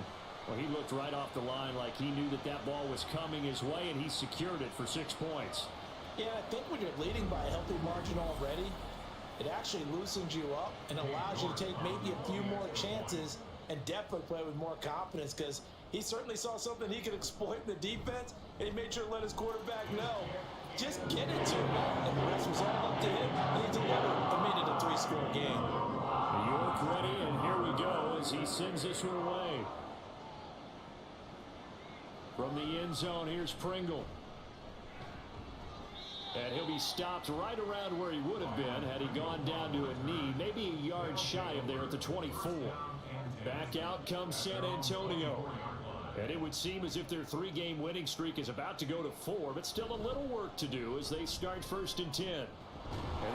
well, he looked right off the line like he knew that that ball was coming his way, and he secured it for 6 points. Yeah, I think when you're leading by a healthy margin already, it actually loosens you up and allows you to take maybe a few more chances and definitely play with more confidence because he certainly saw something he could exploit in the defense, and he made sure to let his quarterback know. Just get it to him, and the rest was all up to him, and he delivered and made it a 3-score game. York ready, and here we go as he sends this one away. From the end zone, here's Pringle. And he'll be stopped right around where he would have been had he gone down to a knee, maybe a yard shy of there at the 24. Back out comes San Antonio. And it would seem as if their 3-game winning streak is about to go to 4, but still a little work to do as they start 1st and 10. And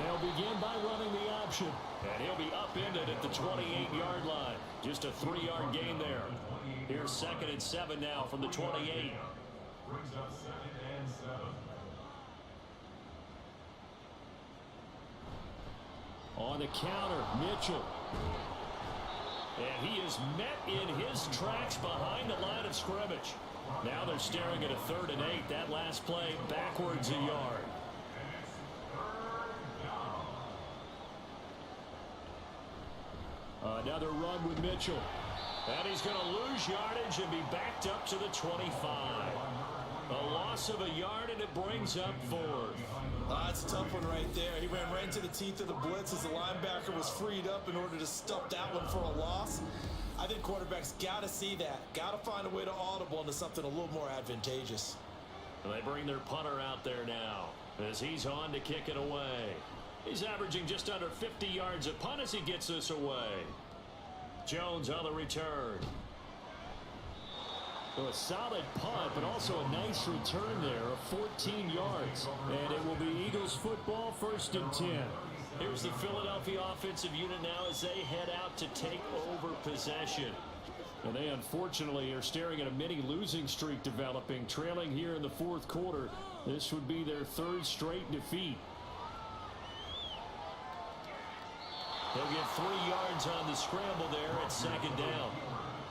they'll begin by running the option. And he'll be upended at the 28-yard line. Just a 3-yard gain there. Here's 2nd and 7 now from the 28. Brings up 2nd and 7. On the counter, Mitchell. And he is met in his tracks behind the line of scrimmage. Now they're staring at a 3rd and 8. That last play backwards a yard. Another run with Mitchell. And he's going to lose yardage and be backed up to the 25. A loss of a yard, and it brings up 4th. That's a tough one right there. He ran right into the teeth of the blitz as the linebacker was freed up in order to stuff that one for a loss. I think quarterbacks got to see that. Got to find a way to audible into something a little more advantageous. And they bring their punter out there now as he's on to kick it away. He's averaging just under 50 yards a punt as he gets this away. Jones on the return. So a solid punt, but also a nice return there of 14 yards. And it will be Eagles football, 1st and 10. Here's the Philadelphia offensive unit now as they head out to take over possession. And they unfortunately are staring at a mini losing streak developing, trailing here in the 4th quarter. This would be their 3rd straight defeat. They'll get 3 yards on the scramble there at 2nd down.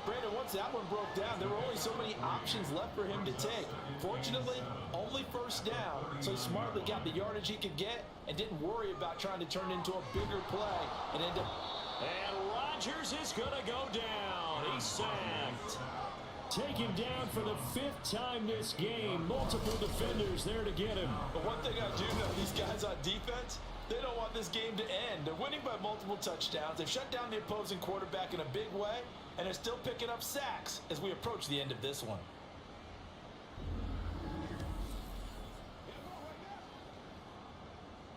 Brandon, once that one broke down, there were only so many options left for him to take. Fortunately, only 1st down, so he smartly got the yardage he could get and didn't worry about trying to turn into a bigger play and end up. And Rodgers is going to go down. He's sacked. Taken down for the 5th time this game. Multiple defenders there to get him. But one thing I do know, these guys on defense, they don't want this game to end. They're winning by multiple touchdowns. They've shut down the opposing quarterback in a big way, and they're still picking up sacks as we approach the end of this one.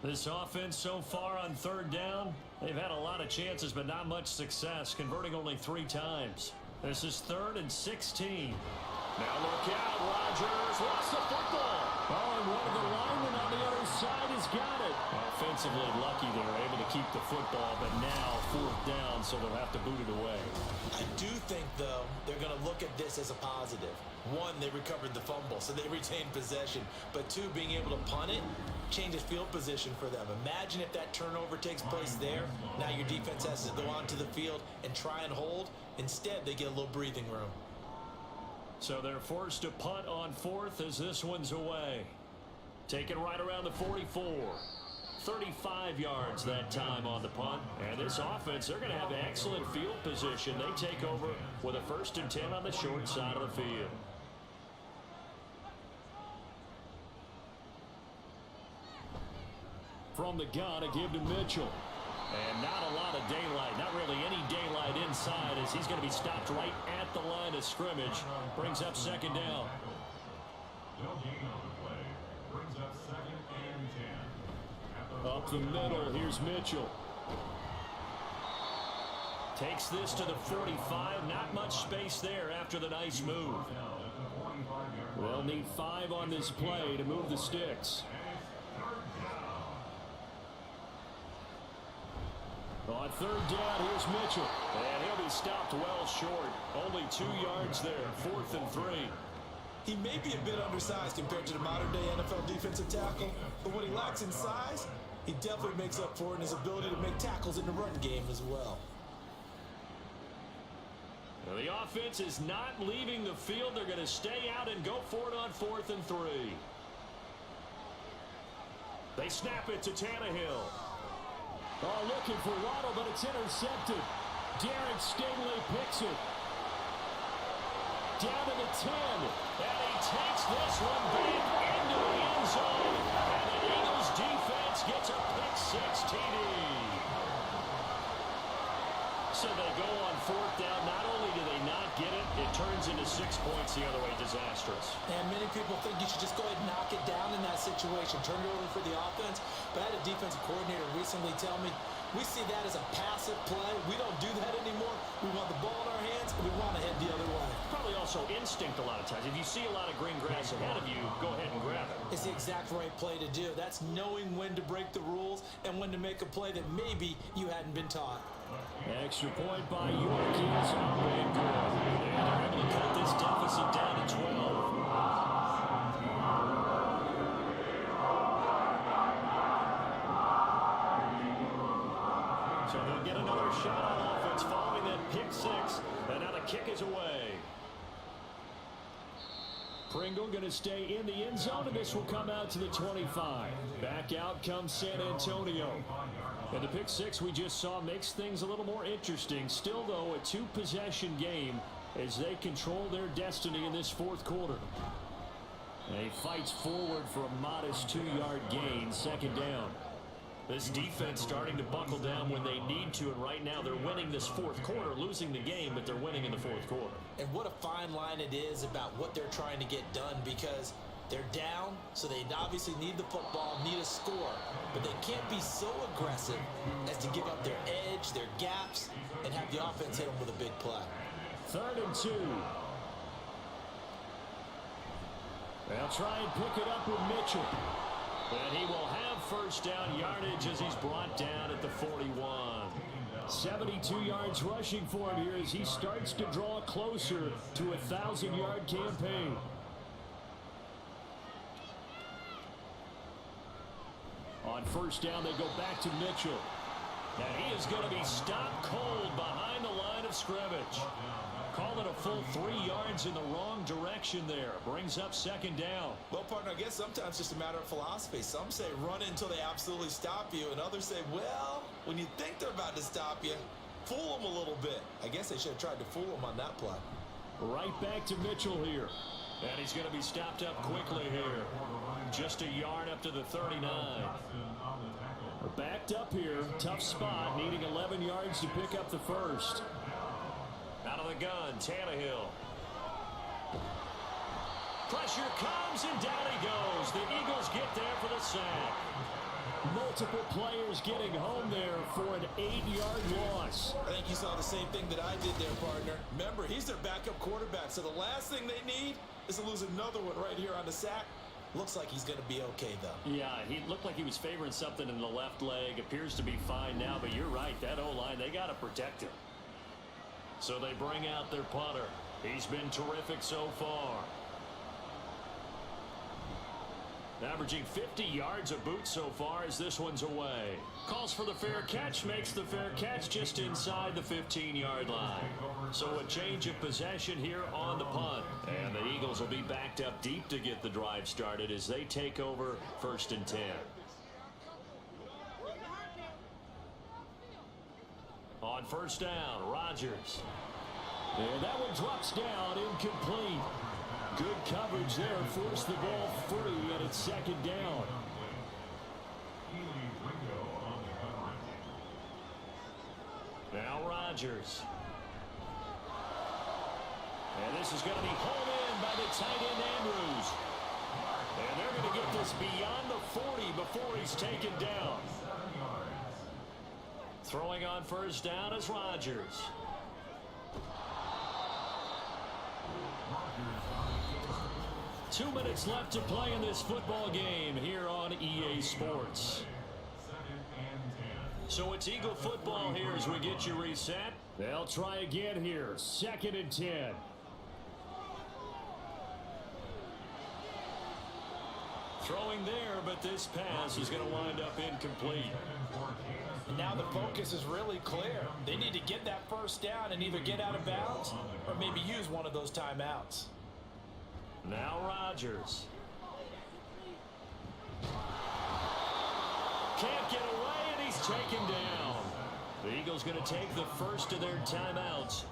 This offense so far on 3rd down, they've had a lot of chances but not much success, converting only 3 times. This is 3rd and 16. Now look out, Rodgers lost the football. Oh, and one of the linemen on the other side has got it. Offensively lucky they're able to keep the football, but now 4th down, so they'll have to boot it away. I do think, though, they're going to look at this as a positive. 1, they recovered the fumble, so they retained possession. But 2, being able to punt it, changes field position for them. Imagine if that turnover takes place there. Now your defense has to go onto the field and try and hold. Instead, they get a little breathing room. So they're forced to punt on 4th as this one's away. Taken right around the 44. 35 yards that time on the punt. And this offense, they're going to have excellent field position. They take over with a 1st and 10 on the short side of the field. From the gun, a give to Mitchell. And not a lot of daylight, not really any daylight inside as he's going to be stopped right at the line of scrimmage. Brings up 2nd down. No gain on the play. Brings up 2nd and 10. Up the middle, here's Mitchell. Takes this to the 45. Not much space there after the nice move. They'll need 5 on this play to move the sticks. On 3rd down, here's Mitchell. And he'll be stopped well short. Only 2 yards there. 4th and 3. He may be a bit undersized compared to the modern-day NFL defensive tackle, but what he lacks in size, he definitely makes up for it in his ability to make tackles in the run game as well. Well, the offense is not leaving the field. They're going to stay out and go for it on 4th and 3. They snap it to Tannehill. Oh, looking for Waddle, but it's intercepted. Derek Stingley picks it. Down to the 10. And he takes this one back into the end zone. And the Eagles defense gets a pick-6 TD. So they go on 4th down. Not only do they not get it, it turns into 6 points the other way. Disastrous. And many people think you should just go ahead and knock it down in that situation. Turn it over for the offense. But I had a defensive coordinator recently tell me, we see that as a passive play. We don't do that anymore. We want the ball in our hands, and we want to head the other way. Probably also instinct a lot of times. If you see a lot of green grass ahead of you, go ahead and grab it. It's the exact right play to do. That's knowing when to break the rules and when to make a play that maybe you hadn't been taught. Extra point by York is up and good. And they're able to cut this deficit down to 12. So they'll get another shot on offense following that pick-6. And now the kick is away. Pringle going to stay in the end zone, and this will come out to the 25. Back out comes San Antonio. And the pick-6 we just saw makes things a little more interesting. Still, though, a 2-possession game as they control their destiny in this 4th quarter. And he fights forward for a modest 2-yard gain, 2nd down. This defense starting to buckle down when they need to, and right now they're winning this 4th quarter, losing the game, but they're winning in the 4th quarter. And what a fine line it is about what they're trying to get done, because they're down, so they obviously need the football, need a score, but they can't be so aggressive as to give up their edge, their gaps, and have the offense hit them with a big play. 3rd and 2. They'll try and pick it up with Mitchell. And he will have 1st down yardage as he's brought down at the 41. 72 yards rushing for him here as he starts to draw closer to a 1,000-yard campaign. On 1st down, they go back to Mitchell. And he is going to be stopped cold behind the line of scrimmage. Call it a full 3 yards in the wrong direction there. Brings up 2nd down. Well, partner, I guess sometimes it's just a matter of philosophy. Some say run until they absolutely stop you, and others say, well, when you think they're about to stop you, fool them a little bit. I guess they should have tried to fool them on that play. Right back to Mitchell here. And he's going to be stopped up quickly here. Just a yard up to the 39. We're backed up here. Tough spot, needing 11 yards to pick up the 1st. Out of the gun, Tannehill. Pressure comes, and down he goes. The Eagles get there for the sack. Multiple players getting home there for an 8-yard loss. I think you saw the same thing that I did there, partner. Remember, he's their backup quarterback, so the last thing they need is to lose another one right here on the sack. Looks like he's going to be okay, though. Yeah, he looked like he was favoring something in the left leg. Appears to be fine now, but you're right. That O-line, they got to protect him. So they bring out their punter. He's been terrific so far. Averaging 50 yards a boot so far as this one's away. Calls for the fair catch, makes the fair catch just inside the 15-yard line. So a change of possession here on the punt. And the Eagles will be backed up deep to get the drive started as they take over 1st and 10. On 1st down, Rodgers. And that one drops down, incomplete. Good coverage there, forced the ball free, and it's 2nd down. Now Rodgers. And this is going to be hauled in by the tight end Andrews. And they're going to get this beyond the 40 before he's taken down. Throwing on 1st down is Rodgers. Two minutes left to play in this football game here on EA Sports. So it's Eagle football here as we get you reset. They'll try again here. 2nd and 10. Throwing there, but this pass is going to wind up incomplete. Now the focus is really clear. They need to get that 1st down and either get out of bounds or maybe use one of those timeouts. Now Rodgers. Can't get away, and he's taken down. The Eagles going to take the first of their timeouts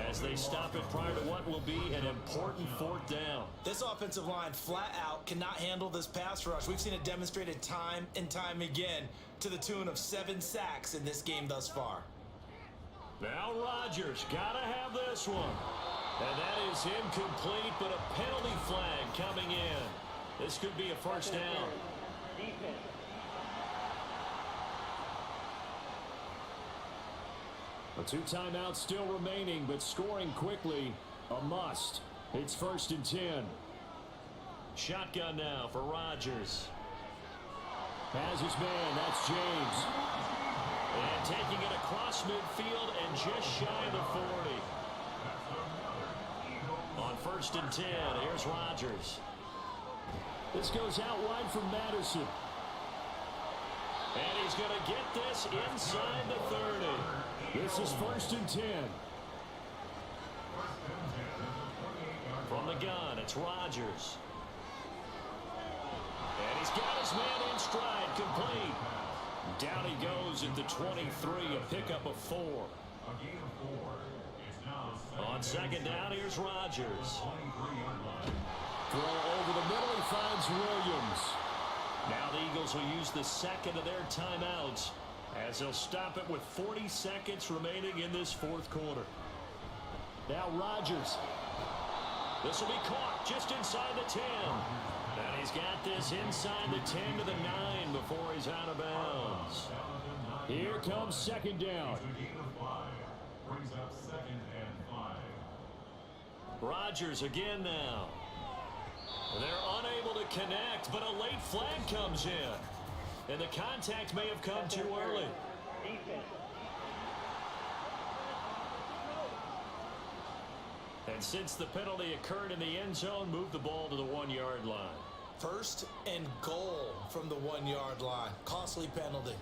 as they stop it prior to what will be an important 4th down. This offensive line flat out cannot handle this pass rush. We've seen it demonstrated time and time again to the tune of 7 sacks in this game thus far. Now Rodgers got to have this one. And that is incomplete, but a penalty flag coming in. This could be a 1st down. The 2 timeouts still remaining, but scoring quickly, a must. It's 1st and 10. Shotgun now for Rodgers. Has his man, that's James. And taking it across midfield and just shy of the 40. On 1st and 10, here's Rodgers. This goes out wide from Madison. And he's going to get this inside the 30. This is 1st and 10. From the gun, it's Rodgers. And he's got his man in stride, complete. Down he goes at the 23, a pickup of 4. On 2nd down, here's Rodgers. Throw over the middle, he finds Williams. Now the Eagles will use the 2nd of their timeouts as they'll stop it with 40 seconds remaining in this 4th quarter. Now Rodgers. This will be caught just inside the 10. And he's got this inside the 10 to the 9 before he's out of bounds. Here comes 2nd down. Brings up 2nd and 5. Rodgers again now. They're unable to connect, but a late flag comes in. And the contact may have come too early. And since the penalty occurred in the end zone, move the ball to the 1-yard line. 1st and goal from the 1-yard line. Costly penalty.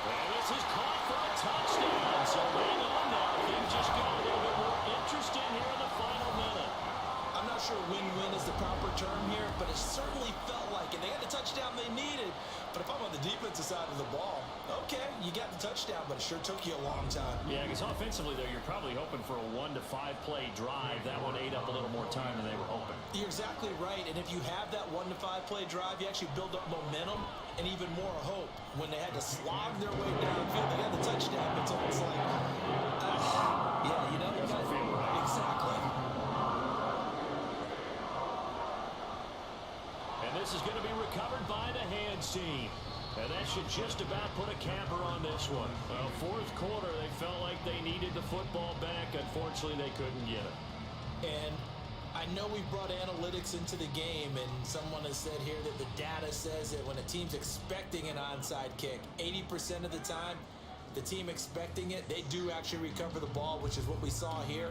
And this is caught for a touchdown. So hang on now. Things just got a little bit more interesting here in the final minute. I'm not sure win-win is the proper term here, but it certainly felt like it. They got the touchdown they needed. But if I'm on the defensive side of the ball, okay, you got the touchdown, but it sure took you a long time. Yeah, because offensively, though, you're probably hoping for a 1 to 5 play drive. That one ate up a little more time than they were hoping. You're exactly right, and if you have that 1 to 5 play drive, you actually build up momentum and even more hope. When they had to slog their way downfield, they got the touchdown, but it's almost like, yeah, you know, you got feel right. Exactly. And this is going to be recovered by the hands team. And that should just about put a capper on this one. Well, 4th quarter, they felt like they needed the football back. Unfortunately, they couldn't get it. And I know we brought analytics into the game, and someone has said here that the data says that when a team's expecting an onside kick, 80% of the time, the team expecting it, they do actually recover the ball, which is what we saw here.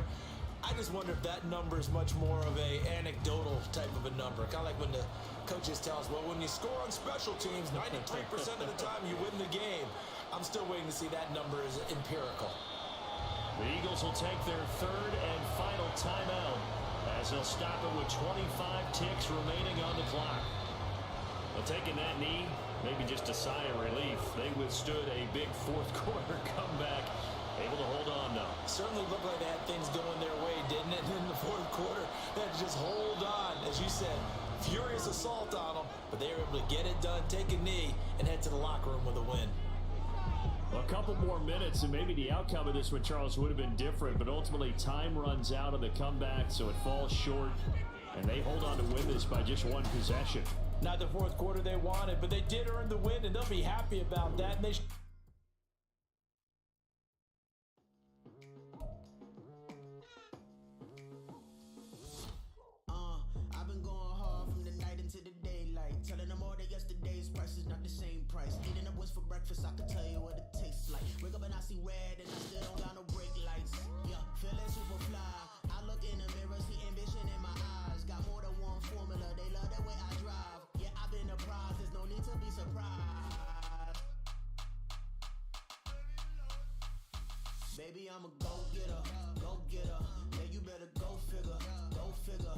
I just wonder if that number is much more of a anecdotal type of a number. Kind of like when the coaches tell us, well, when you score on special teams, 93% of the time you win the game. I'm still waiting to see that number is empirical. The Eagles will take their third and final timeout as they'll stop it with 25 ticks remaining on the clock. Well, taking that knee, maybe just a sigh of relief. They withstood a big fourth quarter comeback. Able to hold on, though. Certainly looked like they had things going their way, didn't it? In the fourth quarter, they had to just hold on. As you said, furious assault on them, but they were able to get it done, take a knee, and head to the locker room with a win. Well, a couple more minutes, and maybe the outcome of this one, Charles, would have been different, but ultimately time runs out of the comeback, so it falls short, and they hold on to win this by just one possession. Not the fourth quarter they wanted, but they did earn the win, and they'll be happy about that. And they I've been going hard from the night into the daylight, telling them all that yesterday's price is not the same price. Eating up what's for breakfast, I can tell you what it tastes like. Wake up and I see red, and I still don't got no brake lights. Yeah, feeling super fly. I look in the mirror, see ambition in my eyes. Got more than one formula, they love the way I drive. Yeah, I've been a prize, there's no need to be surprised. Baby, I'm a go-getter, go-getter. Yeah, you better go figure, go figure.